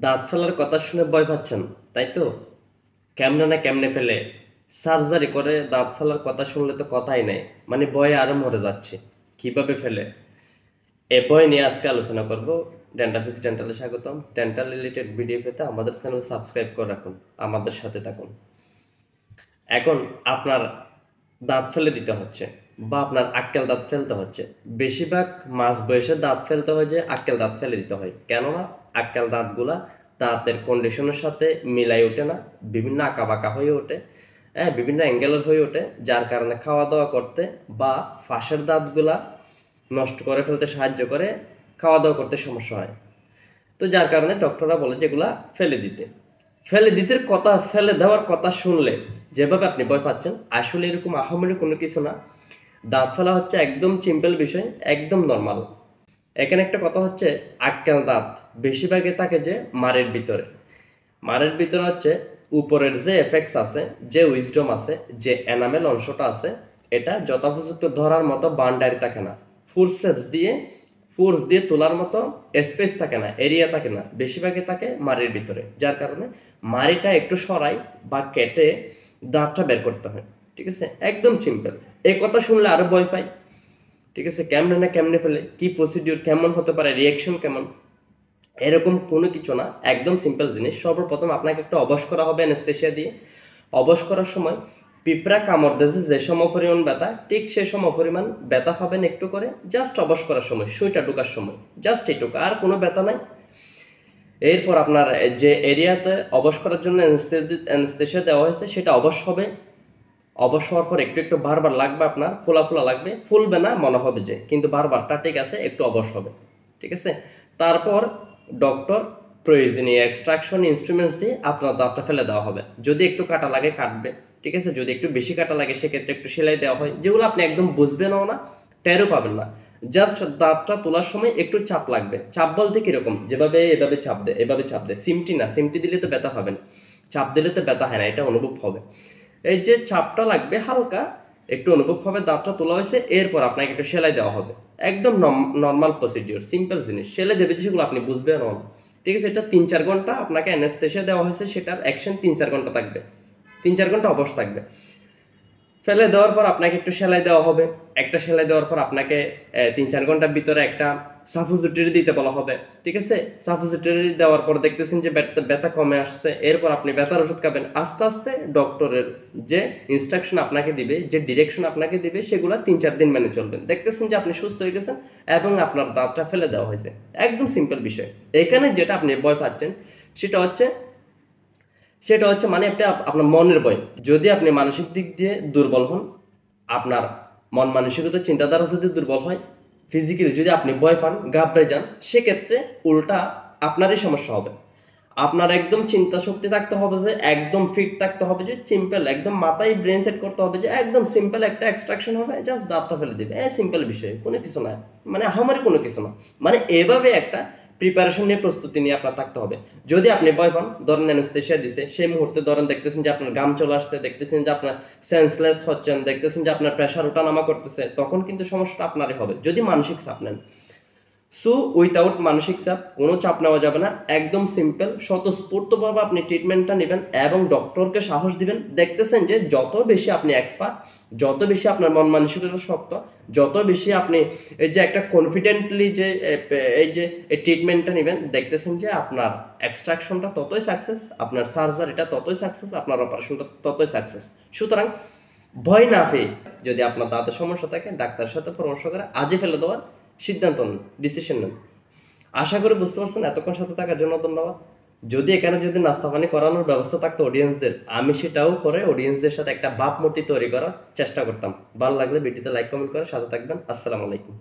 দাঁত ফেলার কথা শুনে ভয় পাচ্ছেন, তাই তো? কেমনে না কেমনে ফেলে, সার্জারি করে দাঁত ফেলার কথা শুনলে তো কথাই নেই, মানে ভয়ে আরো মরে যাচ্ছে। কিভাবে ফেলে, এ ভয় নিয়ে আজকে আলোচনা করব। ডেন্টাফিক্স ডেন্টালে স্বাগতম। ডেন্টাল রিলেটেড ভিডিও পেতে আমাদের চ্যানেল সাবস্ক্রাইব করে রাখুন, আমাদের সাথে থাকুন। এখন আপনার দাঁত ফেলে দিতে হচ্ছে বা আপনার আক্কেল দাঁত ফেলতে হচ্ছে। বেশিরভাগ মাঝ বয়সে দাঁত ফেলতে হয় যে আক্কেল দাঁত ফেলে দিতে হয়, কেননা আক্কেল দাঁতগুলা দাঁতের কন্ডিশনের সাথে মিলাই ওঠে না, বিভিন্ন আঁকা বাঁকা হয়ে ওঠে, হ্যাঁ, বিভিন্ন অ্যাঙ্গেলের হয়ে ওঠে, যার কারণে খাওয়া দাওয়া করতে বা ফাঁসের দাঁতগুলা নষ্ট করে ফেলতে সাহায্য করে, খাওয়া দাওয়া করতে সমস্যা হয়। তো যার কারণে ডক্টররা বলে যেগুলা ফেলে দেওয়ার কথা শুনলে যেভাবে আপনি ভয় পাচ্ছেন, আসলে এরকম আহামরি কোনো কিছু না। দাঁত ফেলা হচ্ছে একদম সিম্পল বিষয়, একদম নর্মাল। এখানে একটা কথা হচ্ছে, আক্কেল দাঁত বেশিরভাগই থাকে যে মারের ভিতরে হচ্ছে উপরের যে এফেক্টস আছে, যে উইজডম আছে, যে এনামেল অংশটা আছে, এটা যথোপযুক্ত ধরার মতো বাউন্ডারি থাকে না, ফোর্স দিয়ে তোলার মতো স্পেস থাকে না, এরিয়া থাকে না, বেশিরভাগই থাকে মাড়ির ভিতরে। যার কারণে মাড়িটা একটু সরাই বা কেটে দাঁতটা বের করতে হয়। ঠিক আছে, একদম সিম্পল। এই কথা শুনলে আরো ভয় পাই। ঠিক আছে, কেমনে না কেমনে ফেলে, কি প্রসিডিউর, কেমন হতে পারে, রিয়াকশন কেমন, এরকম কোনো কিছু না, একদম সিম্পল জিনিস। সর্বপ্রথম আপনাকে একটু অবশ করা হবে অ্যানেস্থেসিয়া দিয়ে। অবশ করার সময় পিঁপড়া কামড় দিয়েছে যে সম পরিমাণ ব্যথা, ঠিক সে সম পরিমাণ ব্যথা পাবেন একটু করে, জাস্ট অবশ করার সময়, সুইটা ঢোকার সময়, জাস্ট এইটুকু, আর কোনো ব্যথা নাই। এরপর আপনার যে এরিয়াতে অবশ করার জন্য অ্যানেস্থেসিয়া দেওয়া হয়েছে সেটা অবশ হবে। অবশ হওয়ার পর একটু একটু বারবার লাগবে, আপনার ফোলা লাগবে, ফুলবে না মনে হবে যে, কিন্তু বারবারটা ঠিক আছে, একটু অবশ হবে। ঠিক আছে, তারপর ডক্টর প্রয়োজনীয় এক্সট্রাকশন ইনস্ট্রুমেন্টস দিয়ে আপনার দাঁতটা ফেলে দেওয়া হবে। যদি একটু কাটা লাগে কাটবে, ঠিক আছে, যদি একটু বেশি কাটা লাগে সেক্ষেত্রে একটু সেলাই দেওয়া হয়, যেগুলো আপনি একদম বুঝবেনও না, টেরও পাবেন না। জাস্ট দাঁতটা তোলার সময় একটু চাপ লাগবে। চাপ বলতে কিরকম, যেভাবে এভাবে চাপ দে, সিমটি না, সিমটি দিলে তো ব্যথা পাবেন, চাপ দিলে তো ব্যথা হয় না, এটা অনুভব হবে। এই যে চাপটা লাগবে, হালকা একটু অনুভব হবে, দাঁতটা তোলা হয়েছে। এরপর আপনাকে একটু সেলাই দেওয়া হবে, একদম নর্মাল প্রসিডিওর, সিম্পল জিনিস। সেলাই দেবে যেগুলো আপনি বুঝবেন না। ঠিক আছে, এটা 3-4 ঘন্টা আপনাকে অ্যানেস্থেসিয়া দেওয়া হয়েছে, সেটার অ্যাকশন 3-4 ঘন্টা থাকবে, 3-4 ঘন্টা অবশ থাকবে। ফেলে দেওয়ার পর আপনাকে একটু সেলাই দেওয়া হবে। একটা সেলাই দেওয়ার পর আপনাকে 3-4 ঘন্টার ভিতরে একটা সাপোজিটরি দিতে বলা হবে। ঠিক আছে, সাপোজিটরি দেওয়ার পর দেখতেছেন যে ব্যথা কমে আসছে, এরপর আপনি ব্যথার ওষুধ খাবেন। আস্তে আস্তে ডক্টরের যে ইনস্ট্রাকশন আপনাকে দিবে, যে ডিরেকশন আপনাকে দিবে, সেগুলো 3-4 দিন মেনে চলবেন। দেখতেছেন যে আপনি সুস্থ হয়ে গেছেন এবং আপনার দাঁতটা ফেলে দেওয়া হয়েছে। একদম সিম্পল বিষয়। এখানে যেটা আপনি ভয় পাচ্ছেন সেটা হচ্ছে মানে একটা আপনার মনের ভয়। যদি আপনি মানসিক দিক দিয়ে দুর্বল হন, আপনার মন মানসিকতা চিন্তাধারা যদি দুর্বল হয়, ফিজিক্যালি যদি আপনি ভয় পান, ঘাবড়ে যান, সেক্ষেত্রে উল্টা আপনারই সমস্যা হবে। আপনার একদম চিন্তা শক্তি থাকতে হবে, যে একদম ফিট থাকতে হবে, যে সিম্পল একদম মাথায় ব্রেন সেট করতে হবে, যে একদম সিম্পল একটা এক্সট্রাকশন হবে, জাস্ট দাঁতটা ফেলে দিবে, সিম্পল বিষয়, কোনো কিছু না, মানে আমারই কোনো কিছু না। মানে এভাবে একটা প্রিপারেশন নিয়ে, প্রস্তুতি নিয়ে আপনার থাকতে হবে। যদি আপনি ভয় পান, ধরেন অ্যানেস্থেসিয়া দিছে, সেই মুহূর্তে ধরেন দেখতেছেন যে আপনার ঘাম চলে আসছে, দেখতেছেন যে আপনার সেন্সলেস হচ্ছেন, দেখতেছেন যে আপনার প্রেশার ওঠানামা করতেছে, তখন কিন্তু সমস্যাটা আপনারই হবে, যদি মানসিক চাপ নেন। সো উইথাউট মানসিক চাপ, কোনো চাপ নেওয়া যাবে না, একদম সিম্পল স্বতঃস্ফূর্তভাবে আপনি ট্রিটমেন্টটা নেবেন এবং ডক্টরকে সাহস দিবেন। দেখতেছেন যে যত বেশি আপনি এক্সপার্ট, যত বেশি আপনার মন মানসিকতা শক্ত, যত বেশি আপনি এই যে একটা কনফিডেন্টলি যে এই যে এই ট্রিটমেন্টটা নেবেন, দেখতেছেন যে আপনার এক্সট্রাকশনটা ততই সাকসেস, আপনার সার্জারিটা ততই সাকসেস, আপনার অপারেশনটা ততই সাকসেস। সুতরাং ভয় না পেয়ে, যদি আপনার দাঁতের সমস্যা থাকে, ডাক্তারের সাথে পরামর্শ করে আজই ফেলে দেওয়ার সিদ্ধান্ত নেন, ডিসিশন নেন। আশা করি বুঝতে পারছেন। এতক্ষণ সাথে থাকার জন্য ধন্যবাদ। যদি নাস্তা পানি করানোর ব্যবস্থা থাকতো অডিয়েন্সদের, আমি সেটাও করে অডিয়েন্সদের সাথে একটা ভাবমূর্তি তৈরি করার চেষ্টা করতাম। ভালো লাগলে ভিডিওতে লাইক কমেন্ট করে সাথে থাকবেন। আসসালামু আলাইকুম।